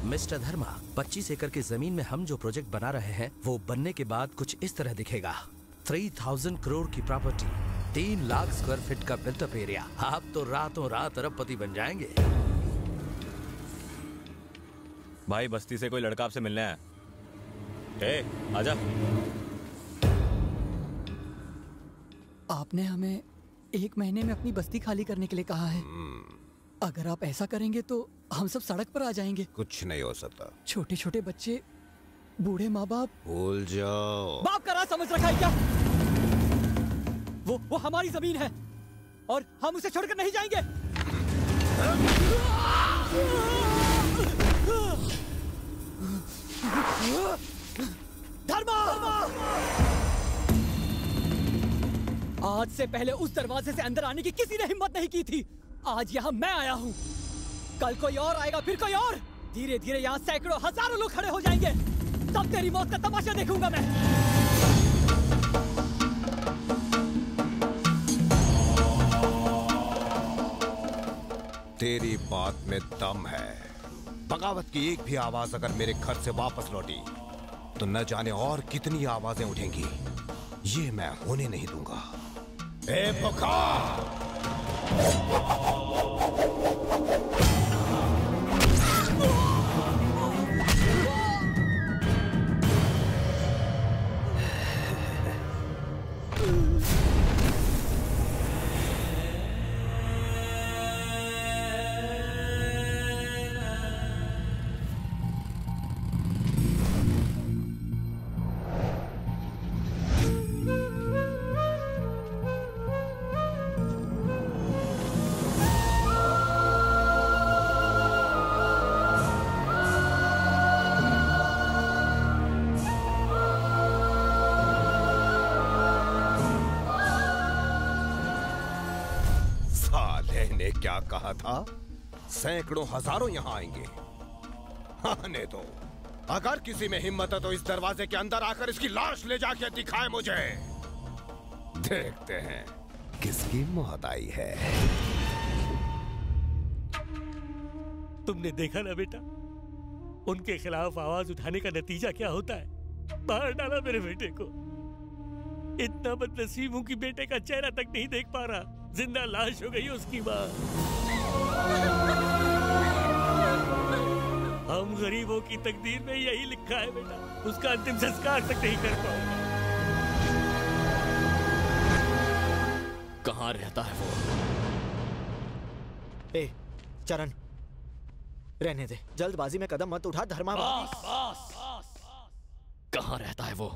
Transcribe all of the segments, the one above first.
Mister धर्मा, 25 एकड़ की जमीन में हम जो प्रोजेक्ट बना रहे हैं वो बनने के बाद कुछ इस तरह दिखेगा। 3000 करोड़ की प्रॉपर्टी, 3 लाख स्क्वायर फीट का बिल्टअप एरिया। आप तो रातों रात अरबपति बन जाएंगे। भाई बस्ती से कोई लड़का आपसे मिलने आया। आजा। आपने हमें 1 महीने में अपनी बस्ती खाली करने के लिए कहा है। अगर आप ऐसा करेंगे तो हम सब सड़क पर आ जाएंगे। कुछ नहीं हो सकता। छोटे छोटे बच्चे, बूढ़े माँ बाप। भूल जाओ। बाप का राज समझ रखा है क्या? वो हमारी जमीन है और हम उसे छोड़कर नहीं जाएंगे। धर्मा! आज से पहले उस दरवाजे से अंदर आने की किसी ने हिम्मत नहीं की थी। आज यहाँ मैं आया हूँ, कल कोई और आएगा, फिर कोई और। धीरे धीरे यहाँ सैकड़ों हजारों लोग खड़े हो जाएंगे। तब तेरी मौत का तमाशा देखूंगा मैं। तेरी बात में दम है। बगावत की एक भी आवाज अगर मेरे घर से वापस लौटी तो न जाने और कितनी आवाजें उठेंगी। ये मैं होने नहीं दूंगा। ए बुखार! क्या कहा था? सैकड़ों हजारों यहां आएंगे। आने दो। अगर किसी में हिम्मत है तो इस दरवाजे के अंदर आकर इसकी लाश ले जाके दिखाए मुझे। देखते हैं किसकी मौत आई है। तुमने देखा ना बेटा, उनके खिलाफ आवाज उठाने का नतीजा क्या होता है। मार डाला मेरे बेटे को। इतना बदनसीब हूं कि बेटे का चेहरा तक नहीं देख पा रहा। जिंदा लाश हो गई उसकी माँ। हम गरीबों की तकदीर में यही लिखा है बेटा, उसका अंतिम संस्कार तक नहीं कर पाऊंगा। कहाँ रहता है वो? ए चरण, रहने दे। जल्दबाजी में कदम मत उठा। धर्मा कहाँ रहता है वो?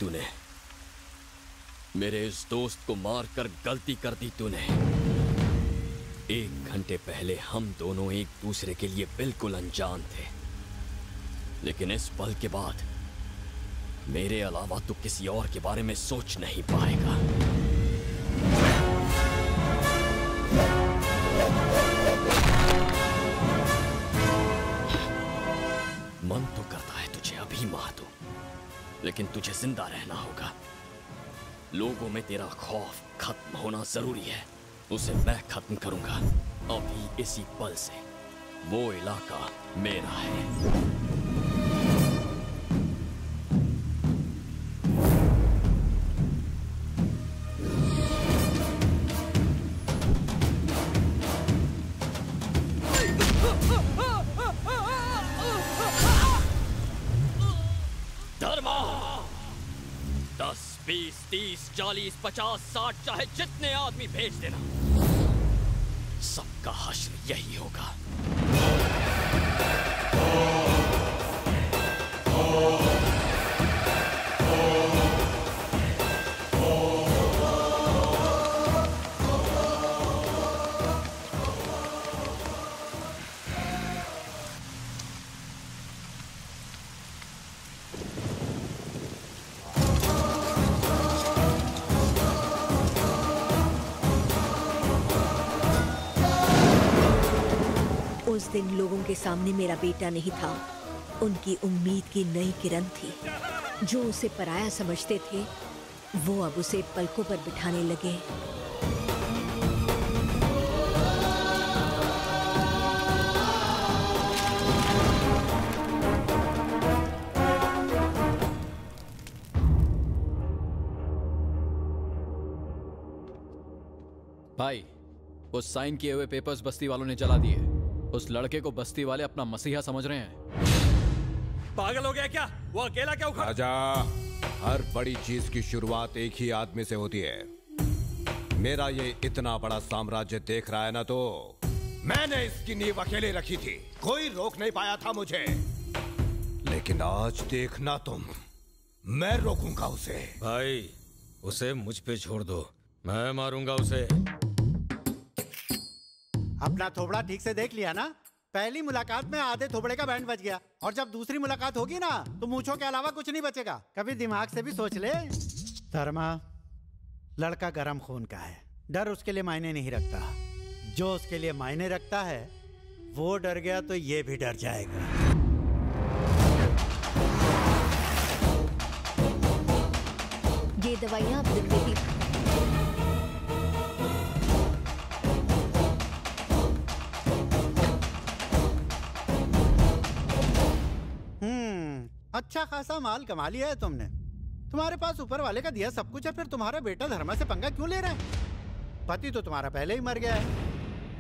तूने। मेरे इस दोस्त को मारकर गलती कर दी तूने। 1 घंटे पहले हम दोनों एक दूसरे के लिए बिल्कुल अनजान थे, लेकिन इस पल के बाद मेरे अलावा तू किसी और के बारे में सोच नहीं पाएगा। मन तो करता है तुझे अभी मार दूं, लेकिन तुझे जिंदा रहना होगा। लोगों में तेरा खौफ खत्म होना जरूरी है। उसे मैं खत्म करूंगा अभी इसी पल से। वो इलाका मेरा है। धर्मा 10, 20, 30, 40, 50, 60 चाहे जितने आदमी भेज देना, सबका हश्र यही होगा। उस दिन लोगों के सामने मेरा बेटा नहीं था, उनकी उम्मीद की नई किरण थी। जो उसे पराया समझते थे, वो अब उसे पलकों पर बिठाने लगे। भाई, उस साइन किए हुए पेपर्स बस्ती वालों ने जला दिए। उस लड़के को बस्ती वाले अपना मसीहा समझ रहे हैं। पागल हो गया क्या? वो अकेला क्या उखड़? राजा, हर बड़ी चीज की शुरुआत एक ही आदमी से होती है। मेरा ये इतना बड़ा साम्राज्य देख रहा है ना, तो मैंने इसकी नींव अकेले रखी थी। कोई रोक नहीं पाया था मुझे, लेकिन आज देखना तुम, मैं रोकूंगा उसे। भाई, उसे मुझ पे छोड़ दो, मैं मारूंगा उसे। अपना थोबड़ा ठीक से देख लिया ना? पहली मुलाकात में आधे थोबड़े का बैंड बज गया, और जब दूसरी मुलाकात होगी ना, तो मूंछों के अलावा कुछ नहीं बचेगा। कभी दिमाग से भी सोच ले। धर्मा, लड़का गरम खून का है, डर उसके लिए मायने नहीं रखता। जो उसके लिए मायने रखता है, वो डर गया तो ये भी डर जाएगा। ये दवाइयाँ आप लिख रही थी। अच्छा खासा माल कमा लिया है तुमने। तुम्हारे पास ऊपर वाले का दिया सब कुछ है, फिर तुम्हारा बेटा धर्मा से पंगा क्यों ले रहा है? पति तो तुम्हारा पहले ही मर गया है।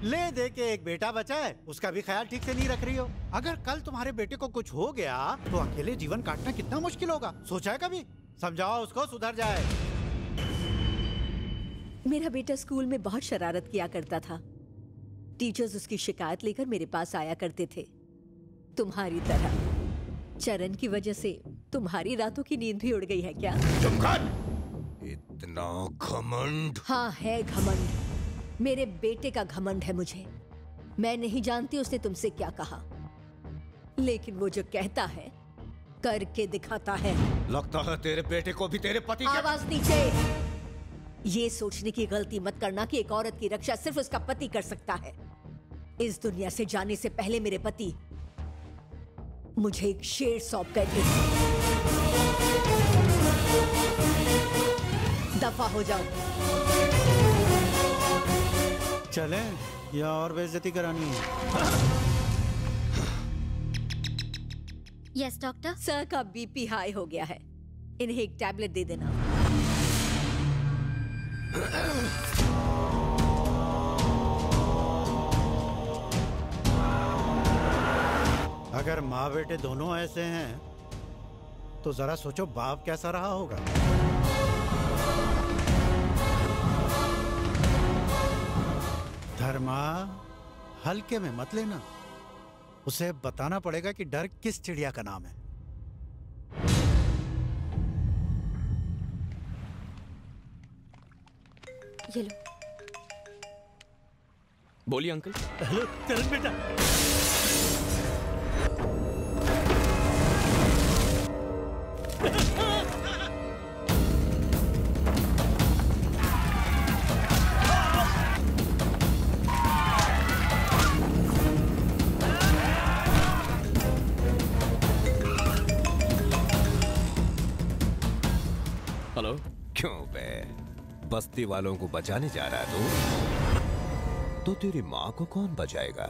ले दे के एक बेटा बचा है, उसका भी ख्याल ठीक से नहीं रख रही हो। अगर कल तुम्हारे बेटे को कुछ हो गया तो अकेले जीवन काटना कितना मुश्किल होगा। सोचा है कभी? समझाओ उसको, सुधर जाए। मेरा बेटा स्कूल में बहुत शरारत किया करता था। टीचर्स उसकी शिकायत लेकर मेरे पास आया करते थे। तुम्हारी तरह चरण की वजह से तुम्हारी रातों की नींद भी उड़ गई है क्या? चुप कर! इतना घमंड! हाँ, है घमंड। मेरे बेटे का घमंड है मुझे। मैं नहीं जानती उसने तुमसे क्या कहा, लेकिन वो जो कहता है करके दिखाता है। लगता है तेरे बेटे को भी तेरे पति का... आवाज नीचे! ये सोचने की गलती मत करना कि एक औरत की रक्षा सिर्फ उसका पति कर सकता है। इस दुनिया से जाने से पहले मेरे पति मुझे एक शेर सौंप कर गए। दफा हो जाओ। चले या और बेइज्जती करानी है? Yes doctor. सर का बीपी हाई हो गया है, इन्हें एक टैबलेट दे देना। अगर माँ बेटे दोनों ऐसे हैं, तो जरा सोचो बाप कैसा रहा होगा। धर्मा, हल्के में मत लेना। उसे बताना पड़ेगा कि डर किस चिड़िया का नाम है। ये लो। बोलिए अंकल। हेलो चरण बेटा। हेलो। क्यों बे, बस्ती वालों को बचाने जा रहा है तू? तो तेरी माँ को कौन बचाएगा?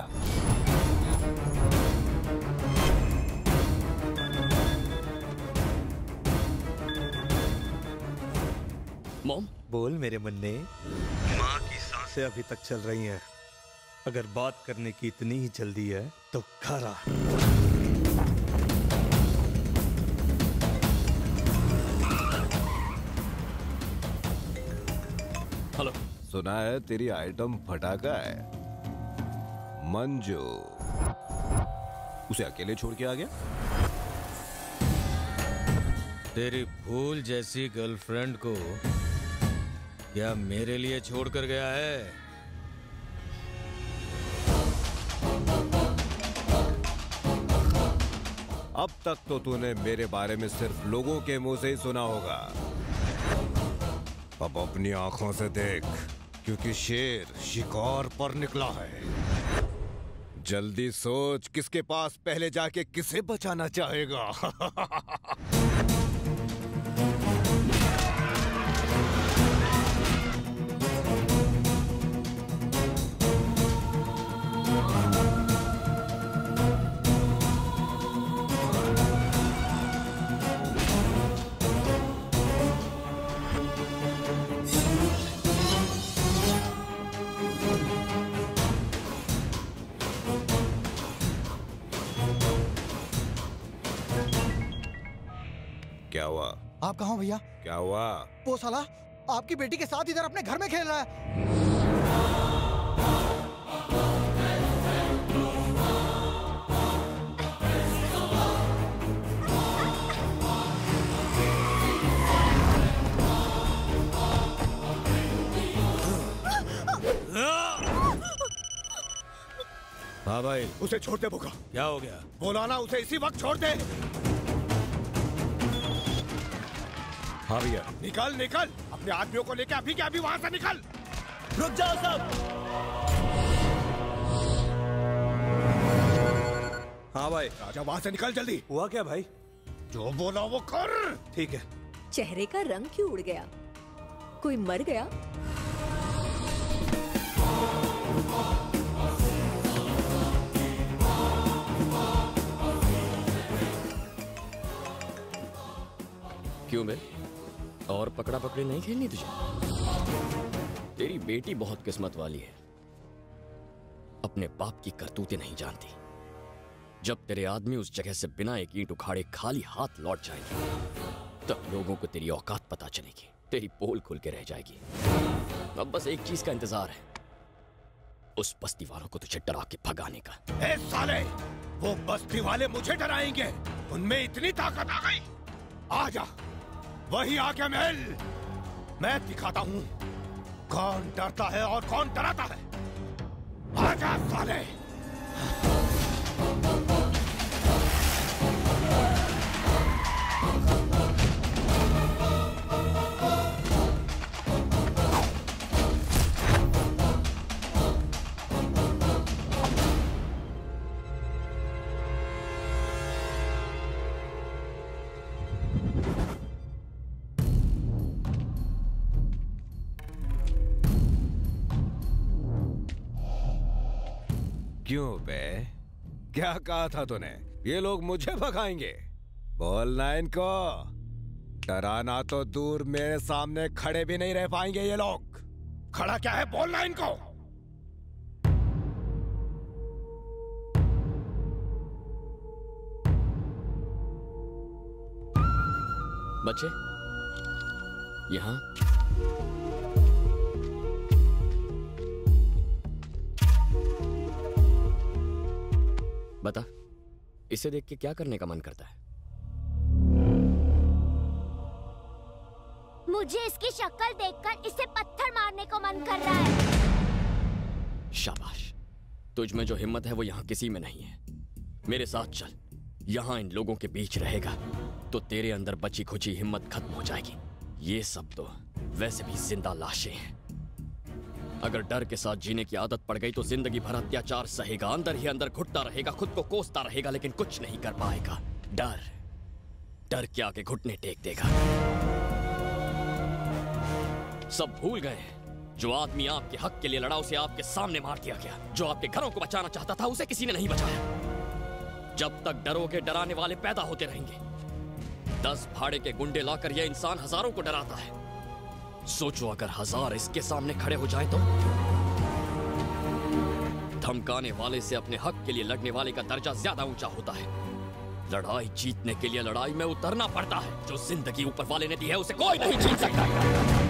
मॉम। बोल मेरे मुन्ने। माँ की सांसें अभी तक चल रही हैं। अगर बात करने की इतनी ही जल्दी है तो घर आ। हेलो। सुना है तेरी आइटम फटाका है। मंजू उसे अकेले छोड़ के आ गया? तेरी फूल जैसी गर्लफ्रेंड को क्या मेरे लिए छोड़ कर गया है? अब तक तो तूने मेरे बारे में सिर्फ लोगों के मुंह से ही सुना होगा। अब अपनी आंखों से देख, क्योंकि शेर शिकार पर निकला है। जल्दी सोच, किसके पास पहले जाके किसे बचाना चाहेगा? क्या हुआ? आप कहाँ हो भैया? क्या हुआ? वो साला आपकी बेटी के साथ इधर अपने घर में खेल रहा है। हाँ भाई। उसे छोड़ दे भूखा। क्या हो गया? बोला ना उसे इसी वक्त छोड़ दे। हाँ भैया। निकल निकल, अपने आदमियों को लेके अभी के अभी वहां से निकल। रुक जाओ सब। हाँ भाई। राजा वहां से निकल जल्दी। हुआ क्या भाई? जो बोला वो कर। ठीक है। चेहरे का रंग क्यों उड़ गया? कोई मर गया? क्यों बे? और पकड़ा पकड़ी नहीं खेलनी तुझे? तेरी बेटी बहुत किस्मत वाली है, अपने बाप की करतूतें नहीं जानती। जब तेरे आदमी उस जगह से बिना एक ईंट उखाड़े खाली हाथ लौट जाएंगे, तब लोगों को तेरी औकात पता चलेगी, तेरी पोल खुल के रह जाएगी। अब बस एक चीज का इंतजार है, उस बस्ती वालों को तुझे डरा के भगाने का। ए साले, वो बस्ती वाले मुझे डराएंगे? उनमें इतनी ताकत आ गई? आजा, वही आके मिल। मैं दिखाता हूँ कौन डरता है और कौन डराता है। आजा साले। क्यों बे, क्या कहा था तूने? ये लोग मुझे भगाएंगे? बोलना इनको। डराना तो दूर, मेरे सामने खड़े भी नहीं रह पाएंगे ये लोग। खड़ा क्या है, बोलना इनको। बच्चे यहाँ। बता, इसे देख के क्या करने का मन करता है? मुझे इसकी शक्ल देखकर इसे पत्थर मारने को मन तुझ में जो हिम्मत है वो यहाँ किसी में नहीं है। मेरे साथ चल, यहाँ इन लोगों के बीच रहेगा तो तेरे अंदर बची खुची हिम्मत खत्म हो जाएगी। ये सब तो वैसे भी जिंदा लाशें हैं। अगर डर के साथ जीने की आदत पड़ गई तो जिंदगी भर अत्याचार सहेगा, अंदर ही अंदर घुटता रहेगा, खुद को कोसता रहेगा, लेकिन कुछ नहीं कर पाएगा। डर के आगे घुटने टेक देगा। सब भूल गए हैं, जो आदमी आपके हक के लिए लड़ा उसे आपके सामने मार दिया गया। जो आपके घरों को बचाना चाहता था उसे किसी ने नहीं बचाया। जब तक डरोगे डराने वाले पैदा होते रहेंगे। 10 भाड़े के गुंडे लाकर यह इंसान हजारों को डराता है। सोचो अगर 1000 इसके सामने खड़े हो जाए तो? धमकाने वाले से अपने हक के लिए लड़ने वाले का दर्जा ज्यादा ऊंचा होता है। लड़ाई जीतने के लिए लड़ाई में उतरना पड़ता है। जो जिंदगी ऊपर वाले ने दी है उसे कोई नहीं जीत सकता।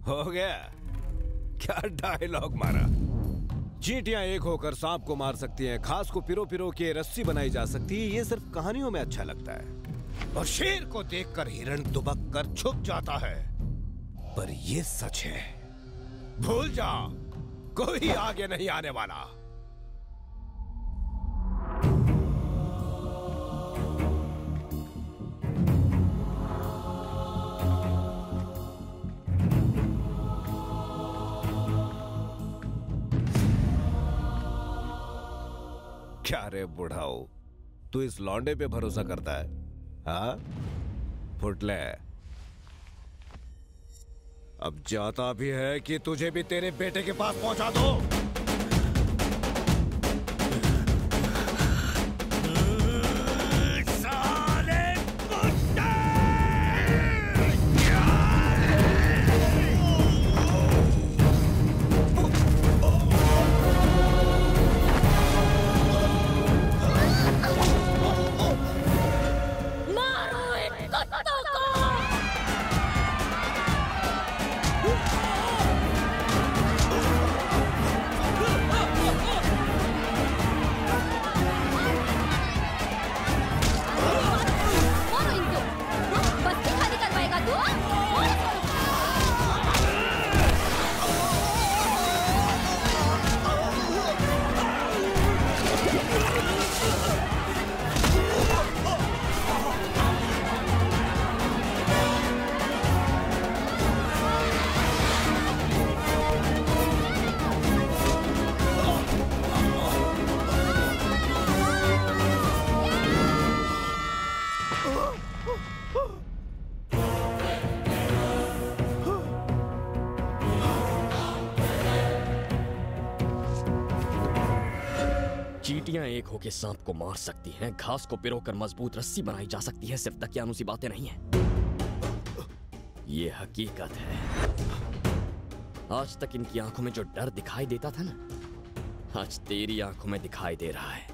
हो गया? क्या डायलॉग मारा। चींटियां एक होकर सांप को मार सकती हैं, घास को पिरो पिरो के रस्सी बनाई जा सकती है। ये सिर्फ कहानियों में अच्छा लगता है। और शेर को देखकर हिरण दुबक कर छुप जाता है। पर ये सच है, भूल जा, कोई आगे नहीं आने वाला। क्या रे बुढ़ाओ, तू इस लौंडे पे भरोसा करता है? हाँ, फुटले। अब जाता भी है कि तुझे भी तेरे बेटे के पास पहुंचा दो। चींटियां एक होकर सांप को मार सकती हैं, घास को पिरोकर मजबूत रस्सी बनाई जा सकती है। सिर्फ दकियानूसी बातें नहीं हैं, ये हकीकत है। आज तक इनकी आंखों में जो डर दिखाई देता था ना, आज तेरी आंखों में दिखाई दे रहा है।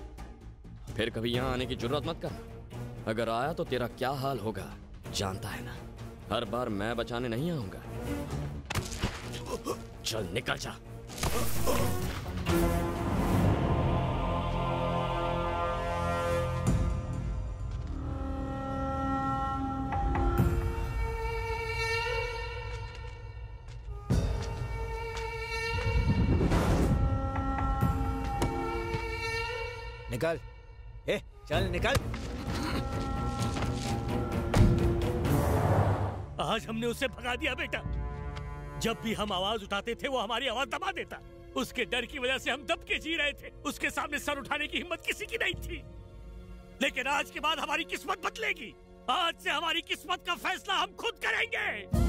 फिर कभी यहां आने की जरूरत मत कर। अगर आया तो तेरा क्या हाल होगा जानता है ना। हर बार मैं बचाने नहीं आऊंगा। चल निकल जा। निकल, ए, चल निकल। आज हमने उसे भगा दिया बेटा। जब भी हम आवाज उठाते थे वो हमारी आवाज दबा देता। उसके डर की वजह से हम दब के जी रहे थे। उसके सामने सर उठाने की हिम्मत किसी की नहीं थी। लेकिन आज के बाद हमारी किस्मत बदलेगी। आज से हमारी किस्मत का फैसला हम खुद करेंगे।